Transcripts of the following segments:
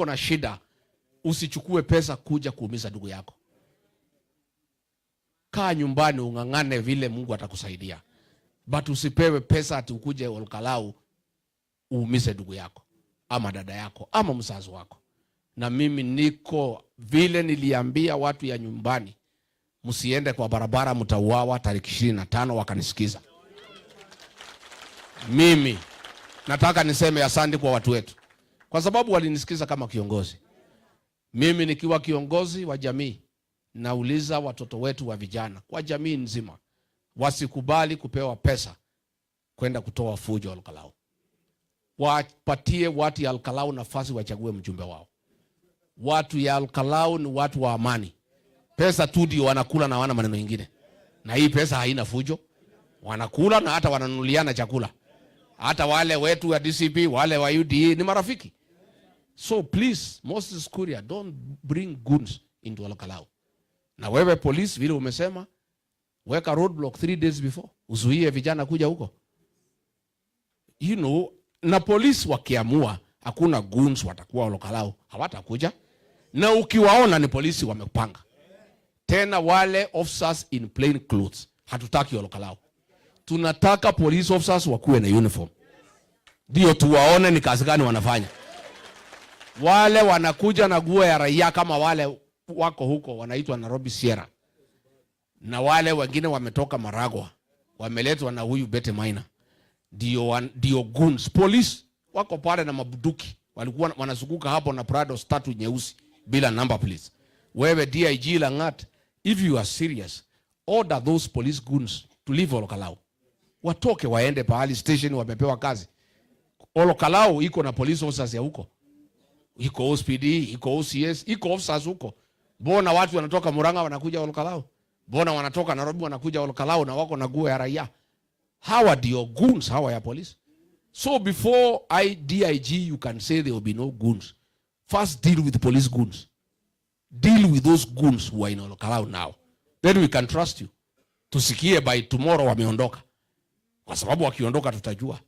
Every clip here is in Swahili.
na shida, usichukue pesa kuja kuumiza ndugu yako. Kaa nyumbani ungangane vile Mungu atakusaidia. But usipewe pesa ati ukuje Olkalau uumize ndugu yako ama dada yako ama mzazi wako. Na mimi niko vile niliambia watu ya nyumbani, msiende kwa barabara mtauawa tarehe 25, wakanisikiza. Mimi nataka niseme asante kwa watu wetu, kwa sababu walinisikiza kama kiongozi. Mimi nikiwa kiongozi wa jamii, nauliza watoto wetu wa vijana kwa jamii nzima wasikubali kupewa pesa kwenda kutoa fujo Olkalau. Wapatie watu ya Olkalau nafasi wachague mjumbe wao. Watu ya Olkalau ni watu wa amani. Pesa tu ndio wanakula na wana maneno mengine. Na hii pesa haina fujo. Wanakula na hata wananunuliana chakula. Hata wale wetu wa DCP, wale wa UDA ni marafiki. So please, Moses Kuria, don't bring goons into Olkalau. Na wewe police vile umesema, weka roadblock 3 days before. Uzuie vijana kuja huko. You know, na police wakiamua hakuna goons watakuwa Olkalau, hawatakuja. Na ukiwaona ni polisi wamepanga. Tena wale officers in plain clothes hatutaki Olkalau. Tunataka police officers wakuwe na uniform. Ndio tuwaone ni kazi gani wanafanya. Wale wanakuja na nguo ya raia kama wale wako huko wanaitwa Nairobi Sierra. Na wale wengine wametoka Maragwa, wameletwa na huyu Bete Maina. Ndio goons. Police wako pale na mabuduki. Walikuwa wanazunguka hapo na Prado tatu nyeusi bila number please. Wewe DIG Langat, if you are serious, order those police goons to leave Olkalau. Watoke waende pahali station wamepewa kazi. Olkalau iko na police officers ya huko. Iko OSPD, iko OCS, iko officers huko. Mbona watu wanatoka Murang'a wanakuja Olkalau? Mbona wanatoka Nairobi wanakuja Olkalau na wako na nguo ya raia? Hawa ndio goons hawa ya police. So before DIG you can say there will be no goons. First deal with the police goons. Deal with those goons who are in Olkalau now. Then we can trust you. Tusikie by tomorrow wameondoka. Kwa sababu wakiondoka tutajua.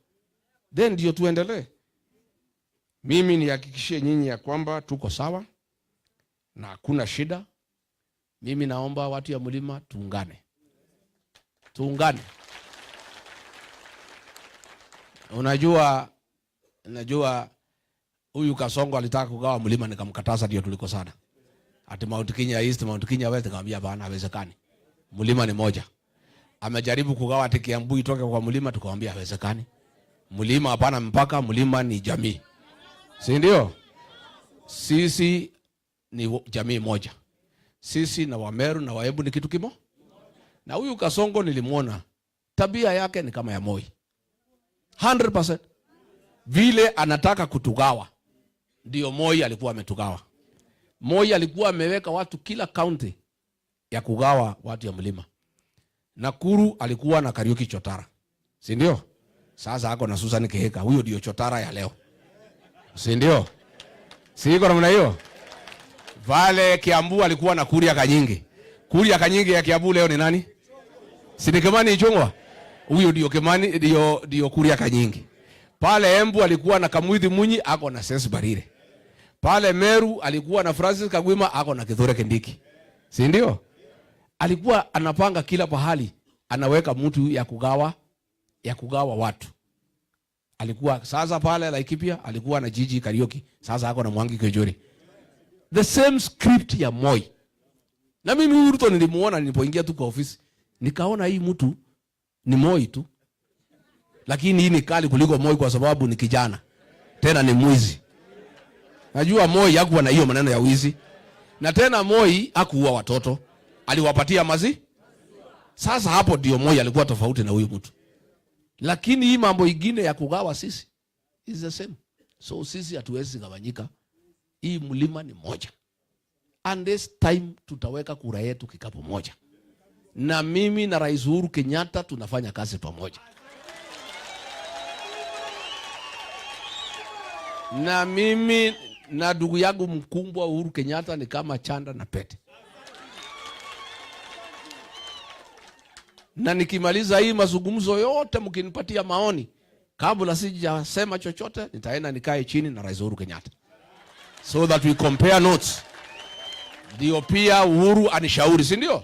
Then ndio tuendelee. Mimi nihakikishie nyinyi ya kwamba tuko sawa na hakuna shida. Mimi naomba watu ya Mlima tuungane. Tuungane. Unajua huyu Kasongo alitaka kugawa Mlima nikamkataza, ndio tuliko sana. Ati Mount Kenya East, Mount Kenya West, nikamwambia bana haiwezekani. Mlima ni moja. Amejaribu kugawa ati Kiambu itoke kwa Mlima, tukamwambia haiwezekani. Mlima hapana mpaka, Mlima ni jamii. Si ndio? Sisi ni jamii moja. Sisi na Wameru na Waembu ni kitu kimoja. Na huyu Kasongo nilimuona tabia yake ni kama ya Moi. 100%. Vile anataka kutugawa ndio Moi alikuwa ametugawa. Moi alikuwa ameweka watu kila county ya kugawa watu ya Mlima. Nakuru alikuwa na Kariuki Chotara. Si ndio? Sasa hako na Susan Kihika. Huyo ndio Chotara ya leo. Si ndio? Si iko namna hiyo? Vale Kiambu alikuwa na Kuria Kanyingi. Kuria Kanyingi ya Kiambu leo ni nani? Si ni Kimani Ichung'wa? Huyo ndio Kimani, ndio Kuria Kanyingi. Pale Embu alikuwa na Kamuithi Munyi, ako na Ses Barire. Pale Meru alikuwa na Francis Kagwima, ako na Kithure Kindiki. Si ndio? Alikuwa anapanga kila pahali, anaweka mtu ya kugawa watu. Alikuwa sasa pale Laikipia alikuwa na Gigi Kariuki, sasa ako na Mwangi Kejori. The same script ya Moi. Na mimi Ruto nilimuona nilipoingia tu kwa ofisi, nikaona hii mtu ni Moi tu. Lakini hii ni kali kuliko Moi kwa sababu ni kijana. Tena ni mwizi. Najua Moi hakuwa na hiyo maneno ya wizi. Na tena Moi hakuua watoto. Aliwapatia mazi. Sasa hapo ndio Moi alikuwa tofauti na huyu mtu. Lakini hii mambo ingine ya kugawa sisi is the same. So sisi hatuwezi gawanyika. Hii Mlima ni moja. And this time tutaweka kura yetu kikapu moja. Na mimi na Rais Uhuru Kenyatta tunafanya kazi pamoja. Na mimi na ndugu yangu mkubwa Uhuru Kenyatta ni kama chanda na pete. Na nikimaliza hii mazungumzo yote mkinipatia maoni, kabla sijasema chochote nitaenda nikae chini na Rais Uhuru Kenyatta. so that we compare notes. Ndio pia Uhuru anishauri, si ndio?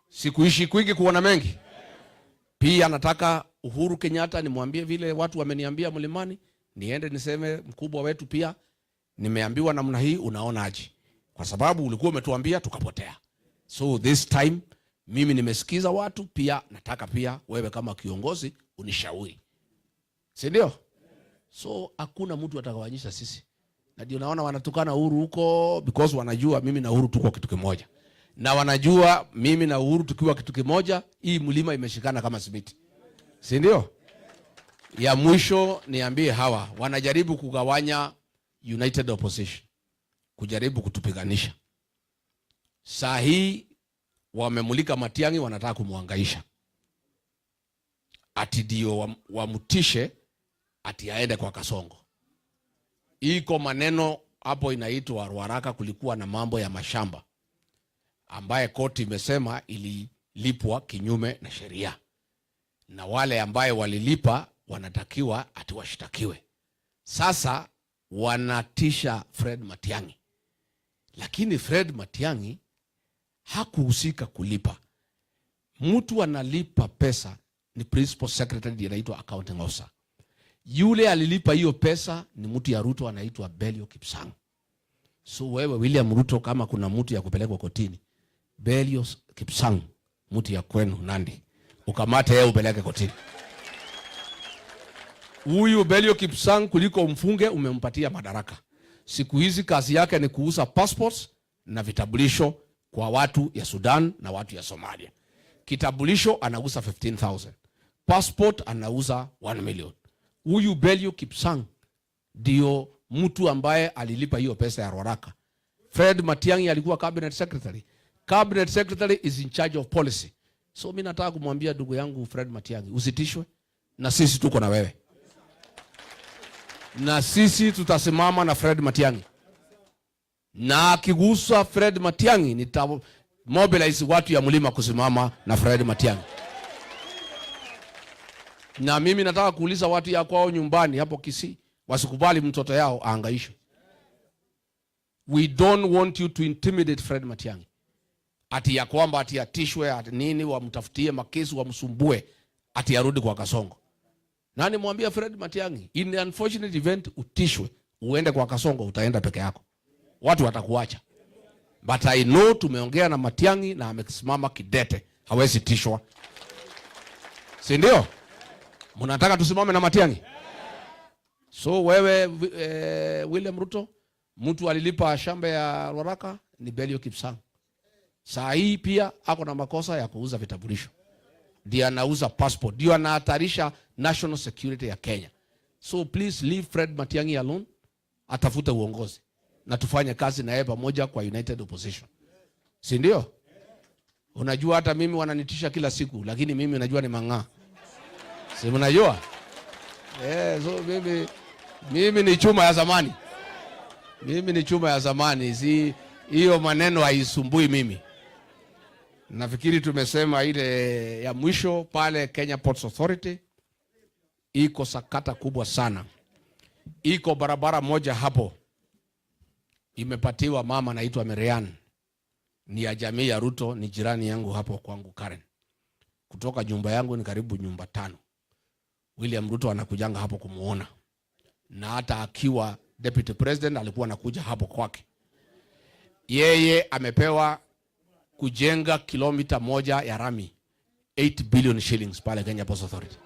Sikuishi kwingi kuona mengi. Pia nataka Uhuru Kenyatta nimwambie vile watu wameniambia Mlimani, niende niseme mkubwa wetu pia nimeambiwa namna hii, unaona aje? Kwa sababu ulikuwa umetuambia tukapotea. So this time mimi nimesikiza watu, pia nataka pia wewe kama kiongozi unishauri. Si ndio? So hakuna mtu atakawanyisha sisi. Na ndio naona wanatukana Uhuru huko because wanajua mimi na Uhuru tuko kitu kimoja. Na wanajua mimi na Uhuru tukiwa kitu kimoja, hii mlima imeshikana kama simiti. Si ndio? Ya mwisho niambie hawa wanajaribu kugawanya United Opposition, kujaribu kutupiganisha. Saa hii wamemulika Matiang'i, wanataka kumwangaisha. Ati ndio wamutishe ati aende kwa Kasongo. Iko maneno hapo inaitwa Ruaraka, kulikuwa na mambo ya mashamba ambaye koti imesema ililipwa kinyume na sheria. Na wale ambaye walilipa wanatakiwa ati washtakiwe. Sasa wanatisha Fred Matiang'i. Lakini Fred Matiang'i hakuhusika kulipa. Mtu analipa pesa ni principal secretary anaitwa accounting officer. Yule alilipa hiyo pesa ni mtu ya Ruto anaitwa Belio Kipsang. So wewe William Ruto, kama kuna mtu ya kupelekwa kotini, Belio Kipsang, mtu ya kwenu Nandi, ukamate yeye upeleke kotini. Huyu Belio Kipsang kuliko mfunge umempatia madaraka. Siku hizi kazi yake ni kuuza passports na vitambulisho kwa watu ya Sudan na watu ya Somalia. Kitambulisho anauza 15,000. Passport anauza 1 million. Huyu Belio Kipsang ndio mtu ambaye alilipa hiyo pesa ya Ruaraka. Fred Matiang'i alikuwa cabinet secretary. Cabinet secretary is in charge of policy. So mimi nataka kumwambia ndugu yangu Fred Matiang'i, usitishwe, na sisi tuko na wewe. Na sisi tutasimama na Fred Matiang'i. Na akigusa Fred Matiang'i nita mobilize watu ya mlima kusimama na Fred Matiang'i. Na mimi nataka kuuliza watu ya kwao nyumbani hapo Kisii, wasikubali mtoto yao aangaishwe. We don't want you to intimidate Fred Matiang'i. Ati ya kwamba ati atishwe ati nini, wamtafutie makesi wamsumbue ati arudi kwa Kasongo. Nani mwambia Fred Matiang'i, in the unfortunate event utishwe uende kwa Kasongo, utaenda peke yako. Watu watakuacha. But I know tumeongea na Matiang'i na amesimama kidete, hawezi tishwa. Si ndio? Mnataka tusimame na Matiang'i? So wewe William Ruto, mtu alilipa shamba ya Ruaraka ni Belio Kipsang. Saa hii pia ako na makosa ya kuuza vitambulisho. Ndio anauza passport, ndio anahatarisha national security ya Kenya. So please leave Fred Matiang'i alone, atafute uongozi na tufanye kazi na yeye pamoja kwa United Opposition. Si ndio? Unajua hata mimi wananitisha kila siku, lakini mimi najua ni mang'aa. Si mnajua? So mimi ni chuma ya zamani. Mimi ni chuma ya zamani. Si hiyo maneno haisumbui mimi. Nafikiri tumesema ile ya mwisho pale Kenya Ports Authority. Iko sakata kubwa sana. Iko barabara moja hapo imepatiwa mama anaitwa Marian. Ni ya jamii ya Ruto, ni jirani yangu hapo kwangu Karen. Kutoka nyumba yangu ni karibu nyumba 5. William Ruto anakujanga hapo kumuona. Na hata akiwa deputy president alikuwa anakuja hapo kwake. Yeye amepewa kujenga kilomita 1 ya rami 8 billion shillings pale Kenya Ports Authority.